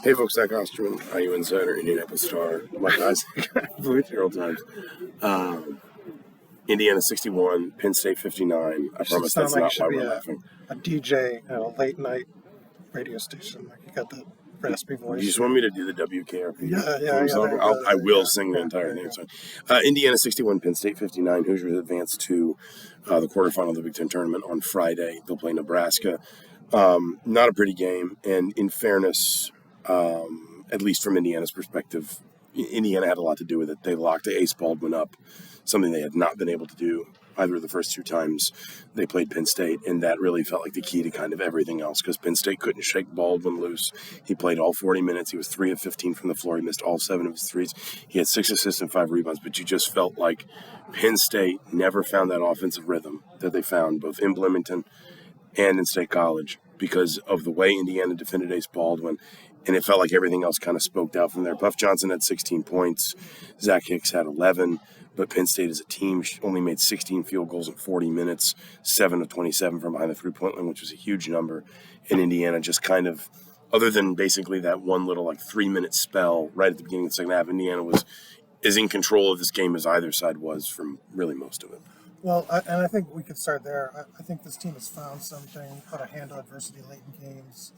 Hey folks, Zach Osterman, IU Insider, Indianapolis Star, Mike Isaac, Herald Times. Indiana 61, Penn State 59. I promise that's not why we're laughing. A DJ at a late night radio station. Like you got that raspy voice. You just want me to do the WKRP? Yeah. I will sing the entire thing. Indiana 61, Penn State 59. Hoosiers advance to the quarterfinal of the Big Ten tournament on Friday. They'll play Nebraska. Not a pretty game, and in fairness, at least from Indiana's perspective, Indiana had a lot to do with it. They locked Ace Baldwin up, something they had not been able to do either of the first two times they played Penn State, and that really felt like the key to kind of everything else because Penn State couldn't shake Baldwin loose. He played all 40 minutes. He was 3 of 15 from the floor. He missed all 7 of his threes. He had 6 assists and 5 rebounds, but you just felt like Penn State never found that offensive rhythm that they found both in Bloomington and in State College because of the way Indiana defended Ace Baldwin. And it felt like everything else kind of spoked out from there. Puff Johnson had 16 points. Zach Hicks had 11. But Penn State as a team only made 16 field goals in 40 minutes, 7 of 27 from behind the three-point line, which was a huge number. And Indiana just kind of, other than basically that one little 3-minute spell right at the beginning of the second half, Indiana was as in control of this game as either side was from really most of it. Well, I think we could start there. I think this team has found something, how to handle adversity late in games.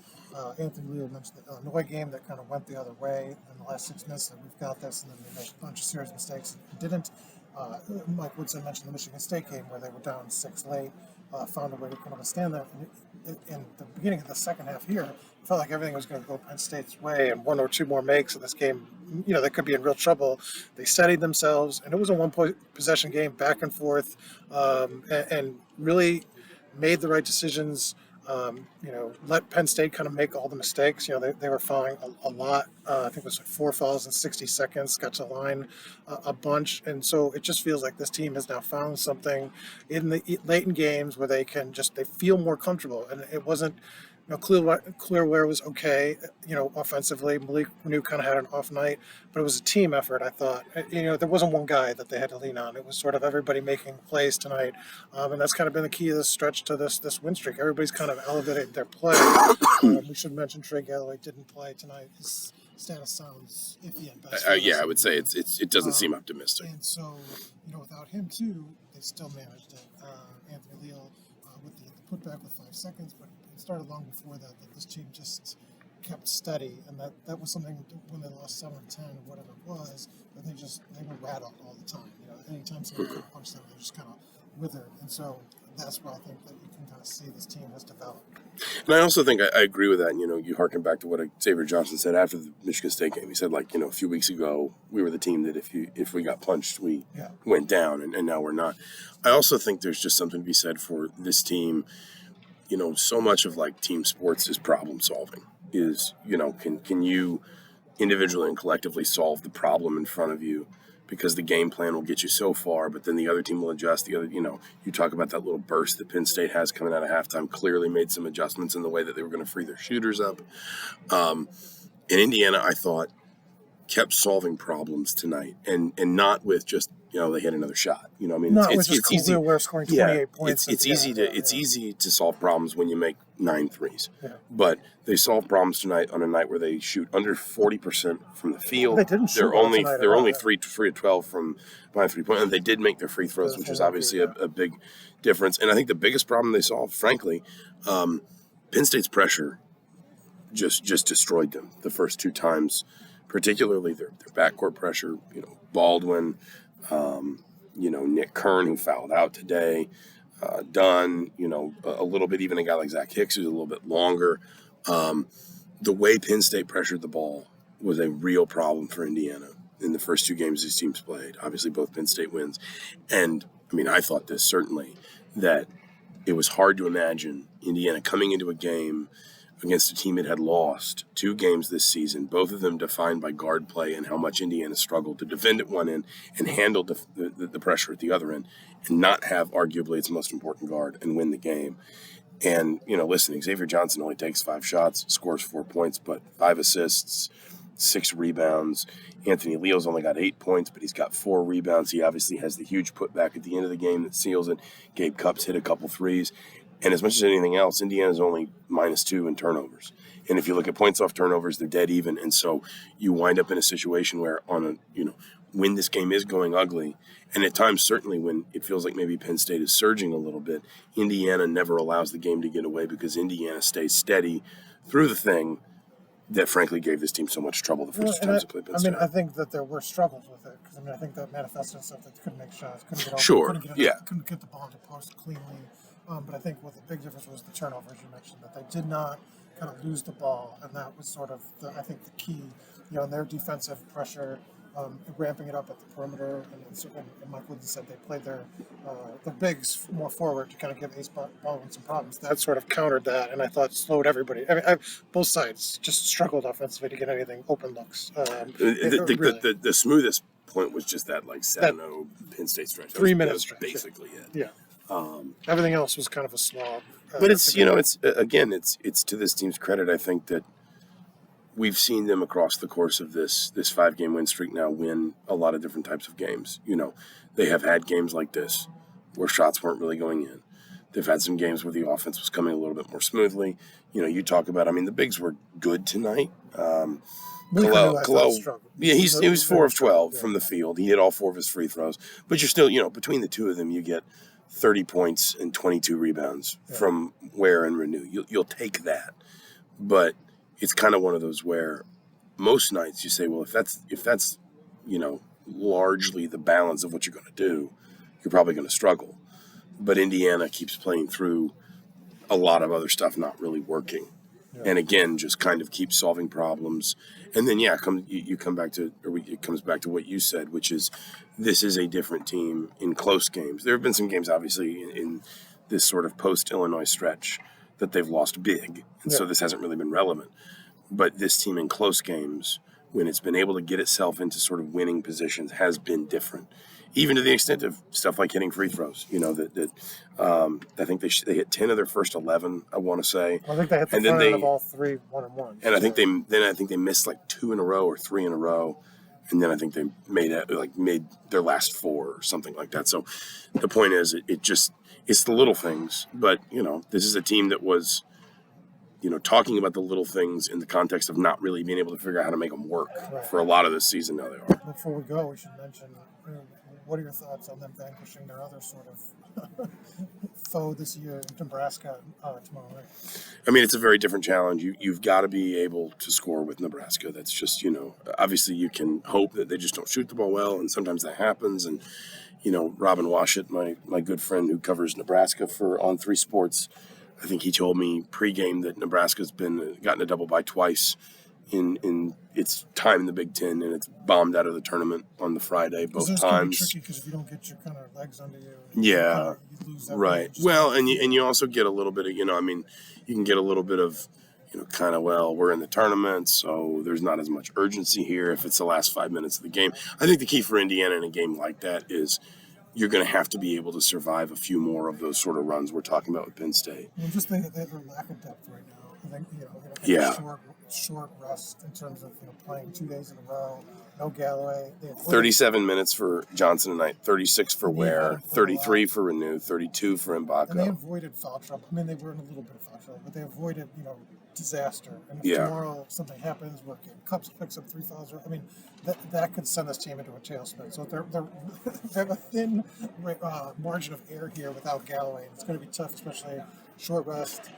Anthony Leal mentioned the Illinois game that kind of went the other way in the last 6 minutes, and we've got this, and then we made a bunch of serious mistakes and didn't. Mike Woodson mentioned the Michigan State game where they were down 6 late, found a way to kind of withstand that. And in the beginning of the second half here, it felt like everything was going to go Penn State's way, and 1 or 2 more makes of this game, they could be in real trouble. They steadied themselves, and it was a 1-point possession game, back and forth, and really made the right decisions. Let Penn State kind of make all the mistakes. They were fouling a lot. I think it was 4 fouls in 60 seconds, got to the line a bunch. And so it just feels like this team has now found something in the late in games where they feel more comfortable. And it wasn't, Clearware was okay, offensively. Malik Renew kind of had an off night, but it was a team effort, I thought. There wasn't one guy that they had to lean on. It was sort of everybody making plays tonight. And that's kind of been the key of this stretch to this win streak. Everybody's kind of elevated their play. We should mention Trey Galloway didn't play tonight. His status sounds iffy at best. I would say it doesn't seem optimistic. And so, without him too, they still managed it. Anthony Leal with the putback with 5 seconds, but it started long before that this team just kept steady, and that was something when they lost 7 or 10 or whatever it was, that they were rattled all the time. Anytime someone could punch them, they just kind of withered. And so that's where I think that you can kind of see this team has developed. And I also think I agree with that. You harken back to what Xavier Johnson said after the Michigan State game. He said, a few weeks ago, we were the team that if we got punched, we went down, and now we're not. I also think there's just something to be said for this team. So much of team sports is problem solving. Can you individually and collectively solve the problem in front of you? Because the game plan will get you so far, but then the other team will adjust. You talk about that little burst that Penn State has coming out of halftime, clearly made some adjustments in the way that they were going to free their shooters up. And Indiana, I thought, kept solving problems tonight, and not with just, they had another shot. It's easy. We're scoring 28 points. It's easy to solve problems when you make 9 threes. Yeah. But they solved problems tonight on a night where they shoot under 40% from the field. They didn't shoot. They're only 3 of 12 from behind 3-point, and they did make their free throws, which is obviously a big difference. And I think the biggest problem they solved, frankly, Penn State's pressure just destroyed them the first 2 times, particularly their backcourt pressure. Baldwin. Nick Kern, who fouled out today, Dunn, a little bit, even a guy like Zach Hicks, who's a little bit longer. The way Penn State pressured the ball was a real problem for Indiana in the first 2 games these teams played. Obviously, both Penn State wins. And, I thought this certainly, that it was hard to imagine Indiana coming into a game against a team that had lost 2 games this season, both of them defined by guard play and how much Indiana struggled to defend at one end and handle the pressure at the other end and not have arguably its most important guard and win the game. And, listen, Xavier Johnson only takes 5 shots, scores 4 points, but 5 assists, 6 rebounds. Anthony Leal's only got 8 points, but he's got 4 rebounds. He obviously has the huge putback at the end of the game that seals it. Gabe Cupps hit a couple threes. And as much as anything else, Indiana's only -2 in turnovers. And if you look at points off turnovers, they're dead even. And so you wind up in a situation where when this game is going ugly, and at times certainly when it feels like maybe Penn State is surging a little bit, Indiana never allows the game to get away because Indiana stays steady through the thing that frankly gave this team so much trouble the first two times they played Penn State. I think that there were struggles with it because I think that manifested itself that they couldn't make shots, couldn't get the ball into post cleanly. But I think what the big difference was the turnovers you mentioned, that they did not kind of lose the ball, and that was sort of the key. In their defensive pressure, ramping it up at the perimeter, and Mike Wooden said they played their bigs more forward to kind of give Ace Baldwin some problems. That sort of countered that, and I thought slowed everybody. Both sides just struggled offensively to get anything open looks. The smoothest point was just that 7-0 Penn State stretch. 3 minute stretch, basically it. Yeah. Everything else was kind of a slog. But it's it's to this team's credit. I think that we've seen them across the course of this 5-game win streak now win a lot of different types of games. They have had games like this where shots weren't really going in. They've had some games where the offense was coming a little bit more smoothly. You talk about, the bigs were good tonight. kel'el, he was 4 of 12 from the field. He hit all 4 of his free throws. But you're still, between the two of them, you get 30 points and 22 rebounds from Ware and Renew. You'll take that. But it's kind of one of those where most nights you say, well, if that's largely the balance of what you're going to do, you're probably going to struggle. But Indiana keeps playing through a lot of other stuff not really working. Yeah. And again, just kind of keep solving problems. And then, it comes back to what you said, which is this is a different team in close games. There have been some games, obviously, in this sort of post-Illinois stretch that they've lost big. And so this hasn't really been relevant. But this team in close games, when it's been able to get itself into sort of winning positions, has been different. Even to the extent of stuff like hitting free throws, I think they hit 10 of their first 11. I want to say. I think they hit the front end of all 3 1-on-1s. And I think they missed 2 in a row or 3 in a row, and then I think they made their last 4 or something like that. So the point is, it's the little things. But this is a team that was, talking about the little things in the context of not really being able to figure out how to make them work for a lot of this season. Now they are. Before we go, we should mention. What are your thoughts on them vanquishing their other sort of foe this year, Nebraska, tomorrow night? It's a very different challenge. You've got to be able to score with Nebraska. That's just, obviously you can hope that they just don't shoot the ball well, and sometimes that happens. And, Robin Washut, my good friend who covers Nebraska for On3 Sports, I think he told me pregame that Nebraska's gotten a double by twice in its time in the Big Ten, and it's bombed out of the tournament on the Friday both times. It's tricky because if you don't get your kind of legs under you, you lose that right. Well, and you also get a little bit of you can get a little bit of we're in the tournament, so there's not as much urgency here if it's the last 5 minutes of the game. I think the key for Indiana in a game like that is you're going to have to be able to survive a few more of those sort of runs we're talking about with Penn State. Just their lack of depth right now. I think short rest in terms of playing 2 days in a row. No Galloway. 37 minutes for Johnson tonight, 36 for Ware, 33 for Renew, 32 for Mbaka. And they avoided foul trouble. They were in a little bit of foul trouble, but they avoided disaster. And if tomorrow something happens where Cubs picks up 3 fouls, that could send this team into a tailspin. So they have a thin margin of error here without Galloway. It's going to be tough, especially short rest.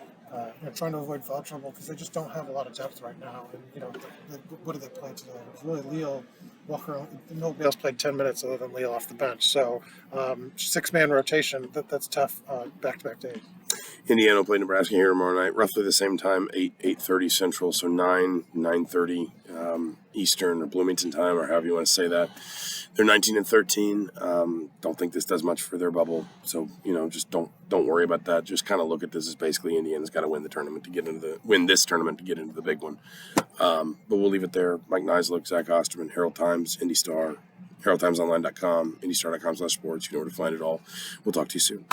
Trying to avoid foul trouble because they just don't have a lot of depth right now. And what did they play today? It was really Leal, Walker. Nobody else played 10 minutes other than Leal off the bench. So 6-man rotation. That's tough. Back-to-back days. Indiana will play Nebraska here tomorrow night, roughly the same time, 8:30 Central, so 9:30 Eastern or Bloomington time, or however you want to say that. They're 19-13. Don't think this does much for their bubble, so just don't worry about that. Just kind of look at this as basically Indiana's got to win this tournament to get into the big one. But we'll leave it there. Mike Niziolek, Zach Osterman, Herald Times, Indy Star, HeraldTimesOnline.com, IndyStar.com/sports. You know where to find it all. We'll talk to you soon.